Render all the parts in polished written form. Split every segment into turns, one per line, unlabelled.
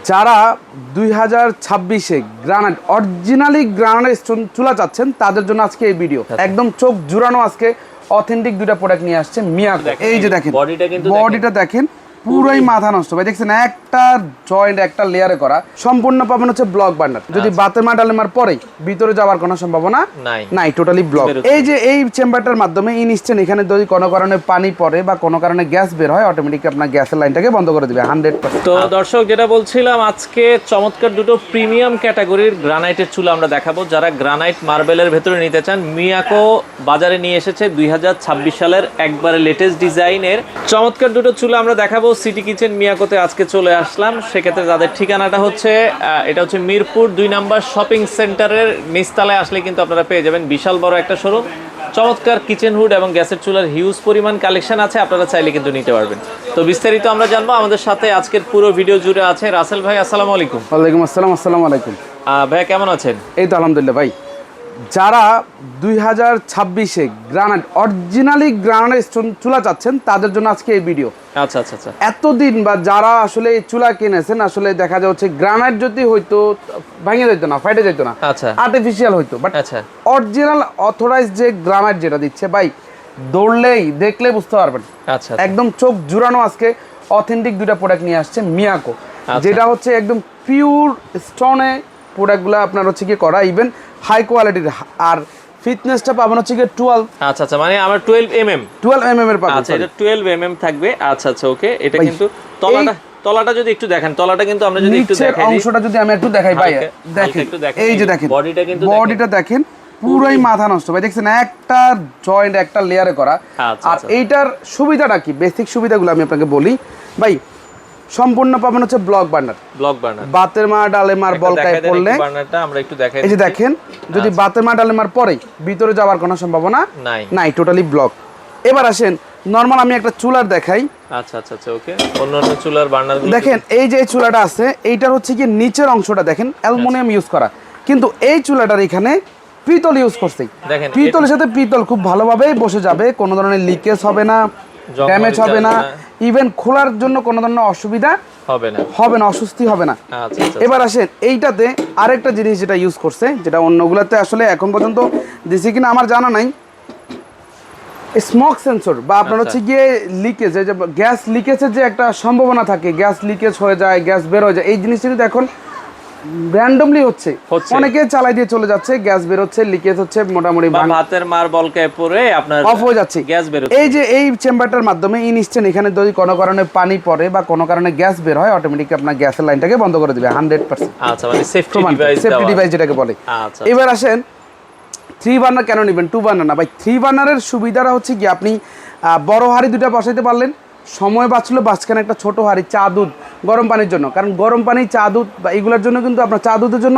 যারা 2026-এ granite originally granite চুলা চাচ্ছেন তাদের জন্য আজকে এই ভিডিও একদম চোখ জুড়ানো। আজকে অথেন্টিক দুইটা প্রোডাক্ট নিয়ে আসছে মিয়াকো। এই যে দেখেন বডিটা দেখেন পুরোই মাথা নষ্ট ভাই, দেখছেন একটা জয়েন্ট একটা লেয়ারে করা, সম্পূর্ণ পাবেন হচ্ছে ব্লক বার্নার। যদি বাতের মা ডালেমার পরে ভিতরে যাওয়ার কোনো সম্ভাবনা নাই, টোটালি ব্লক। এই যে এই চেম্বারটার মাধ্যমে ইনস্ট্যান্ট এখানে যদি কোনো কারণে পানি পড়ে বা কোনো কারণে গ্যাস বের হয় অটোমেটিক আপনার গ্যাসের লাইনটাকে বন্ধ করে দিবে 100%।
তো দর্শক যেটা বলছিলাম, আজকে চমৎকার দুটো প্রিমিয়াম ক্যাটাগরির গ্রানাইটের চুলা আমরা দেখাবো। যারা গ্রানাইট মার্বেলের ভেতরে নিতে চান, মিয়াকো বাজারে নিয়ে এসেছে 2026 সালের একবারে লেটেস্ট ডিজাইনের চমৎকার দুটো চুলা আমরা দেখাবো। সিটি কিচেন মিয়াকোতে আজকে চলে আসলাম। সেক্ষেত্রে তাদের ঠিকানাটা হচ্ছে এটা হচ্ছে মিরপুর 2 নম্বর শপিং সেন্টারের নিচতলায় আসলে কিন্তু আপনারা পেয়ে যাবেন বিশাল বড় একটা শোরুম। চমৎকার কিচেন হুড এবং গ্যাসের চুলার হিউজ পরিমাণ কালেকশন আছে, আপনারা চাইলে কিন্তু নিতে পারবেন। তো বিস্তারিত আমরা জানবো। আমাদের সাথে আজকের পুরো ভিডিও জুড়ে আছে রাসেল ভাই। আসসালামু আলাইকুম।
ওয়ালাইকুম আসসালাম। আসসালামু আলাইকুম
ভাই, কেমন আছেন?
এই তো আলহামদুলিল্লাহ ভাই। যারা 2026-এ গ্রানাইট অরিজিনালি গ্রানাইট চুলা চাচ্ছেন তাদের জন্য আজকে এই ভিডিও।
আচ্ছা আচ্ছা আচ্ছা।
এতদিন বা যারা আসলে এই চুলা কিনেছেন, আসলে দেখা যাচ্ছে গ্রানাইট যদি হইতো ভেঙে যেত না, ফাইটে যেত না,
আচ্ছা
আর্টিফিশিয়াল হইতো, বাট
আচ্ছা
অরিজিনাল অথরাইজ যে গ্রানাইট যেটা দিচ্ছে ভাই, দৌড়লেই দেখলে বুঝতে পারবেন।
আচ্ছা
একদম চোখ জুড়ানো আজকে অথেন্টিক দুইটা প্রোডাক্ট নিয়ে আসছে মিয়াকো, যেটা হচ্ছে একদম পিওর স্টোনে প্রোডাক্টগুলো আপনার হচ্ছে কি করা, ইভেন হাই কোয়ালিটির। আর ফিটনেসটা পাবেন হচ্ছে কি 12।
আচ্ছা আচ্ছা, মানে আমার 12 mm
এর পাবেন।
আচ্ছা, এটা 12 mm থাকবে। আচ্ছা আচ্ছা, ওকে। এটা কিন্তু তলাটা যদি একটু দেখেন, তলাটা কিন্তু আমরা যদি একটু দেখাই,
অংশটা যদি আমি একটু দেখাই ভাই, দেখেন এই যে দেখেন বডিটা দেখেন পুরোই মাথা নষ্ট ভাই, দেখছেন একটা জয়েন্ট একটা লেয়ারে করা। আর এইটার সুবিধাটা কি, বেসিক সুবিধাগুলো আমি আপনাকে বলি ভাই। সম্পূর্ণ পাবেন হচ্ছে ব্লক বার্নার। বাতের মা ডালেমার বলকায় পড়লে
বার্নারটা আমরা একটু দেখাই।
এই যে দেখেন, যদি বাতের মা ডালেমার পরে ভিতরে যাওয়ার কোনো সম্ভাবনা নাই, টোটালি ব্লক। এবার আসেন নরমাল আমি একটা চুলার দেখাই।
আচ্ছা আচ্ছা আচ্ছা, ওকে। অন্যান্য চুলার বার্নার
দেখেন, এই যে চুলাটা আছে এইটার হচ্ছে কি নিচের অংশটা দেখেন অ্যালুমিনিয়াম ইউজ করা, কিন্তু এই চুলাটার এখানে পিতল ইউজ করছে। পিতলের সাথে পিতল খুব ভালোভাবে বসে যাবে, কোনো ধরনের লিকেজ হবে না, ড্যামেজ হবে না, ইভেন খোলার জন্য কোনো ধরনের অসুবিধা হবে না, অস্বস্তি হবে না। এবার আসেন এইটাতে আরেকটা জিনিস যেটা ইউজ করছে, যেটা অন্যগুলোতে আসলে এখন পর্যন্ত দিছি কিনা আমার জানা নাই, স্মোক সেন্সর বা আপনার হচ্ছে গিয়ে লিকেজ, এই যে গ্যাস লিকেজের যে একটা সম্ভাবনা থাকে, গ্যাস লিকেজ হয়ে যায়, গ্যাস বের হয়ে যায়, এই জিনিসটা কিন্তু এখন র্যান্ডমলি হচ্ছে, অনেকে চালাই দিয়ে চলে যাচ্ছে, গ্যাস বের হচ্ছে, লিকেজ হচ্ছে, মোটামুটি
ভাতের মার বলকায় পড়ে আপনার
অফ হয়ে যাচ্ছে
গ্যাস বের হচ্ছে।
এই যে এই চেম্বারটার মাধ্যমে ইনস্ট্যান্ট এখানে যদি কোনো কারণে পানি পড়ে বা কোনো কারণে গ্যাস বের হয় অটোমেটিক আপনার গ্যাসের লাইনটাকে বন্ধ করে দিবে 100%।
আচ্ছা, মানে সেফটি
ডিভাইস যেটাকে বলে।
আচ্ছা,
এবার আসেন 3 বার্নার কেন নেবেন, 2 বার্নার না ভাই। 3 বার্নারের সুবিধাটা হচ্ছে কি, আপনি বড় হাঁড়ি দুটা বসাইতে পারলেন, সময় বাঁচলো, বাঁচখানে একটা ছোট হাঁড়ি চা দুধ গরম পানির জন্য, কারণ গরম পানি চা দুধ বা এগুলোর জন্য কিন্তু আপনার চা দুধের জন্য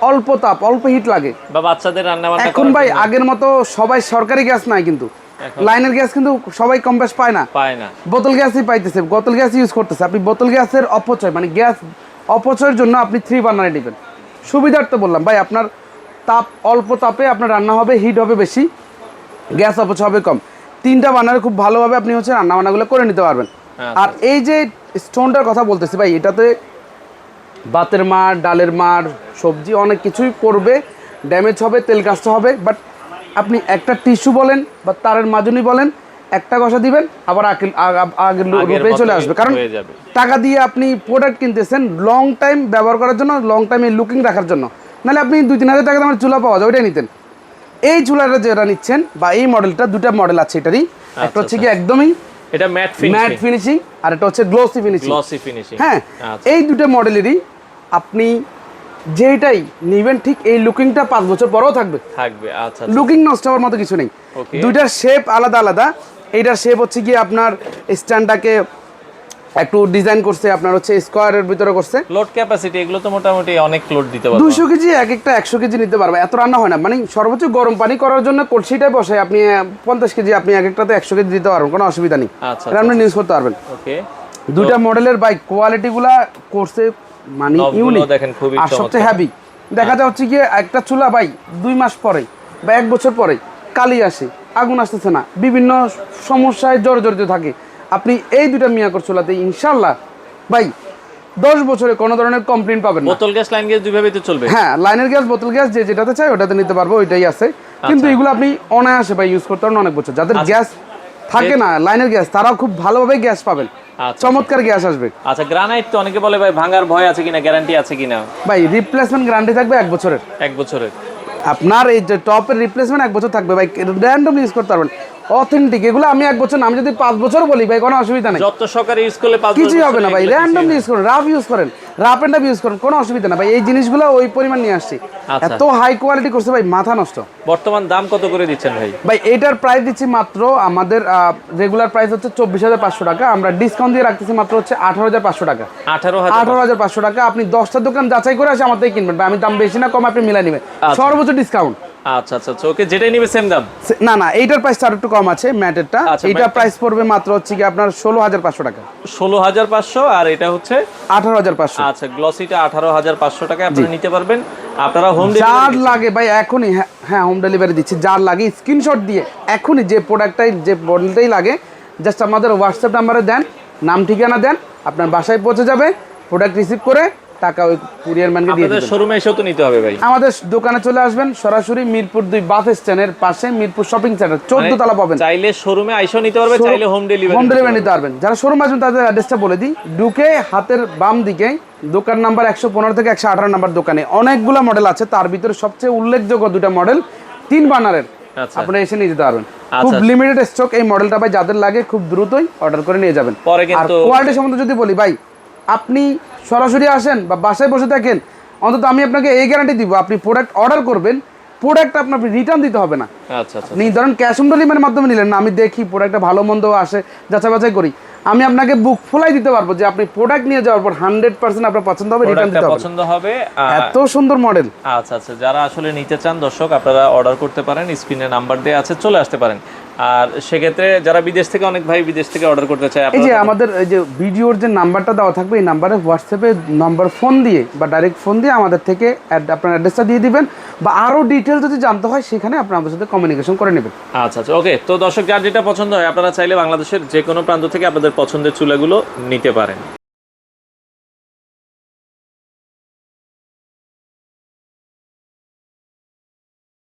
অল্প তাপ অল্প হিট লাগে,
বা বাচ্চাদের রান্না বান্না
এখন ভাই আগের মতো সবাই সরকারি গ্যাস নাই, কিন্তু লাইনের গ্যাস কিন্তু সবাই কম বেশ পায় না, বোতল গ্যাসই পাইতেছে, বোতল গ্যাস ইউজ করতেছে। আপনি বোতল গ্যাসের অপচয়, মানে গ্যাস অপচয়ের জন্য আপনি 3 বার্নারে নেবেন। সুবিধার্থে বললাম ভাই, আপনার তাপ অল্প তাপে আপনার রান্না হবে, হিট হবে বেশি, গ্যাস অপচয় হবে কম। 3টা বার্নারে খুব ভালোভাবে আপনি হচ্ছে রান্না বান্নাগুলো করে নিতে পারবেন। আর এই যে স্টোনটার কথা বলতেছি ভাই, এটাতে ভাতের মার, ডালের মার, সবজি অনেক কিছুই পড়বে, ড্যামেজ হবে, তেল কাজটা হবে, বাট আপনি একটা টিস্যু বলেন বা তারের মাজুনি বলেন, একটা ঘষা দিবেন আবার আগের রূপে চলে আসবে। কারণ টাকা দিয়ে আপনি প্রোডাক্ট কিনতেছেন লং টাইম ব্যবহার করার জন্য, লং টাইমে লুকিং রাখার জন্য, নাহলে আপনি 2-3 হাজার টাকা দামের চুলা পাওয়া যায়, ওইটাই নিতেন। এই চুলাটা যেটা নিচ্ছেন বা এই মডেলটা, 2টা মডেল আছে এটারই, একটা হচ্ছে কি একদমই
এটা ম্যাট
ফিনিশিং আর এটা হচ্ছে গ্লসি ফিনিশিং। হ্যাঁ, এই 2টা মডেলেরই আপনি যেটাই নিবেন ঠিক এই লুকিংটা 5 বছর পরেও থাকবে।
আচ্ছা,
লুকিং নষ্ট হওয়ার মতো কিছু নেই। 2টার শেপ আলাদা আলাদা। এইটার শেপ হচ্ছে কি আপনার স্ট্যান্ডটাকে একটু ডিজাইন করছে, আপনার হচ্ছে স্কোয়ারের ভিতরে করছে।
লোড ক্যাপাসিটি এগুলো তো মোটামুটি অনেক লোড দিতে পারবে,
200 কেজি এক একটা 100 কেজি নিতে পারবে, এত রান্না হয় না। মানে সর্বোচ্চ গরম পানি করার জন্য কলসিটাই বসে আপনি 50 কেজি আপনি এক একটাতে 100 কেজি দিতে পারবেন, কোনো অসুবিধা নেই, আপনি ইউজ করতে পারবেন। 2টা মডেলের বাইক কোয়ালিটিগুলা করছে মানে ইউনিক, আর সবচেয়ে হ্যাভি। দেখা যাচ্ছে কি একটা চুলা ভাই 2 মাস পরে বা 1 বছর পরে কালি আসে, আগুন আসতেছে না, বিভিন্ন সমস্যায় জর্জরিত থাকে, আপনি এই 2টা মিয়াকোর চুলাতে ইনশাল্লাহ ভাই 10 বছরে কোনো ধরনের কমপ্লেইন পাবেন না।
বোতল গ্যাস লাইন গ্যাস দুইভাবেই তো চলবে?
হ্যাঁ, লাইনের গ্যাস বোতল গ্যাস যে যেটাতে চাই ওটাতে নিতে পারবো, ওইটাই আছে। কিন্তু এগুলো আপনি অনায়াসে ভাই ইউজ করতে পারেন অনেক বছর। যাদের গ্যাস থাকে না লাইনের গ্যাস, তারাও খুব ভালোভাবে গ্যাস পাবেন, চমৎকার গ্যাস আসবে।
আচ্ছা, গ্রানাইট তো অনেকে বলে ভাই ভাঙার ভয় আছে কিনা, গ্যারান্টি আছে কিনা?
ভাই রিপ্লেসমেন্ট গ্যারান্টি থাকবে 1 বছরের।
1 বছরের
আপনার এই যে টপের রিপ্লেসমেন্ট 1 বছর থাকবে ভাই, র্যান্ডম ইউজ করতে পারবেন, অথেন্টিক। এগুলো আমি 1 বছর না, আমি যদি 5 বছর বলি ভাই কোনো অসুবিধা নেই,
যত সহকারে ইউজ করলে 5 বছর
কিছুই হবে না ভাই। র্যান্ডম ইউজ করেন, রাফ ইউজ করেন, রাফ এন্ড ইউজ করেন, কোনো অসুবিধা না ভাই। এই জিনিসগুলো ওই পরিমাণ নিয়ে আসছি, এত হাই কোয়ালিটি করছে ভাই, মাথা নষ্ট।
বর্তমান দাম কত করে দিচ্ছেন ভাই?
ভাই এটার প্রাইস দিচ্ছি মাত্র, আমাদের রেগুলার প্রাইস হচ্ছে 24,500 টাকা, আমরা ডিসকাউন্ট দিয়ে রাখতেছি মাত্র হচ্ছে 18,500 টাকা। 18,500 টাকা। আপনি 10টা দোকান যাচাই করে আসে আমার থেকে কিনবেন ভাই, আমি দাম বেশি না কম আপনি মিলাই নেবেন, সর্বোচ্চ ডিসকাউন্ট।
আচ্ছা আচ্ছা, ওকে, যেটাই নিবে সেম দাম?
না না, এইটার প্রাইস আর একটু কম আছে, ম্যাটেরটা। এইটা প্রাইস পড়বে মাত্র হচ্ছে কি আপনার 16,500 টাকা।
16,500, আর এটা হচ্ছে
18,500।
আচ্ছা, গ্লসিটা 18,500 টাকা আপনারা নিতে পারবেন। আপনারা হোম
যার লাগে ভাই এখনই, হ্যাঁ হোম ডেলিভারি দিচ্ছি, যার লাগে স্ক্রিনশট দিয়ে এখনই যে প্রোডাক্টটাই যে মডেলটাই লাগে জাস্ট আমাদের হোয়াটসঅ্যাপ নাম্বারে দেন, নাম ঠিকানা দেন, আপনার বাসায় পৌঁছে যাবে, প্রোডাক্ট রিসিভ করে টাকা ওই কুরিয়ার ম্যানকে দিয়ে দিবেন।
শোরুমে এসেও তো নিতে হবে ভাই? আমাদের
দোকানে চলে আসবেন সরাসরি, মিরপুর 2 বাস স্ট্যান্ডের পাশে মিরপুর শপিং সেন্টার 14 তলা পাবেন।
চাইলে শোরুমে আইসো নিতে পারবে, চাইলে হোম ডেলিভারি
নিতে পারবেন। যারা শোরুম আসবেন তাদের অ্যাড্রেসটা বলে দিই, ঢুকে হাতের বাম দিকে দোকান নাম্বার 115 থেকে 118 নাম্বার দোকানে অনেকগুলো মডেল আছে, তার ভিতরে সবচেয়ে উল্লেখযোগ্য 2টা মডেল 3 বার্নারের, আপনারা এসে নিয়ে যেতে পারবেন। খুব লিমিটেড স্টক এই মডেলটা ভাই, যাদের লাগে খুব দ্রুতই অর্ডার করে নিয়ে যাবেন। আর কোয়ালিটি সম্বন্ধে যদি বলি ভাই, আপনি সরাসরি আসেন বা বাসায় বসে থাকেন, অন্তত আমি আপনাকে এই গ্যারান্টি দিব, আপনি প্রোডাক্ট অর্ডার করবেন, প্রোডাক্ট আপনার রিটার্ন দিতে হবে না।
আচ্ছা আচ্ছা,
আপনি ধরেন ক্যাশ অন ডেলিভারির মাধ্যমে নিলেন না, আমি দেখি প্রোডাক্টটা ভালো মন্দ আসে, যাচাই বাছাই করি, আমি আপনাকে বুক ফুলাই দিতে পারবো যে আপনি প্রোডাক্ট নিয়ে যাওয়ার পর 100% আপনার পছন্দ হবে, রিটার্ন দিতে হবে,
পছন্দ হবে।
এত সুন্দর মডেল।
আচ্ছা আচ্ছা, যারা আসলে নিতে চান দর্শক, আপনারা অর্ডার করতে পারেন, স্ক্রিনে নাম্বার দেওয়া আছে, চলে আসতে পারেন। আর সেক্ষেত্রে যারা বিদেশ থেকে, অনেক ভাই বিদেশ থেকে অর্ডার করতে চায়,
এই যে আমাদের এই যে ভিডিওর যে নাম্বারটা দেওয়া থাকবে, এই নাম্বারে হোয়াটসঅ্যাপে নাম্বার ফোন দিয়ে বা ডাইরেক্ট ফোন দিয়ে আমাদের থেকে আপনার অ্যাড্রেসটা দিয়ে দিবেন, বা আরও ডিটেলস যদি জানতে হয় সেখানে আপনি আমাদের সাথে কমিউনিকেশন করে নেবেন।
আচ্ছা আচ্ছা, ওকে। তো দর্শক, যার যেটা পছন্দ হয় আপনারা চাইলে বাংলাদেশের যে কোনো প্রান্ত থেকে আপনাদের পছন্দের চুলাগুলো নিতে পারেন।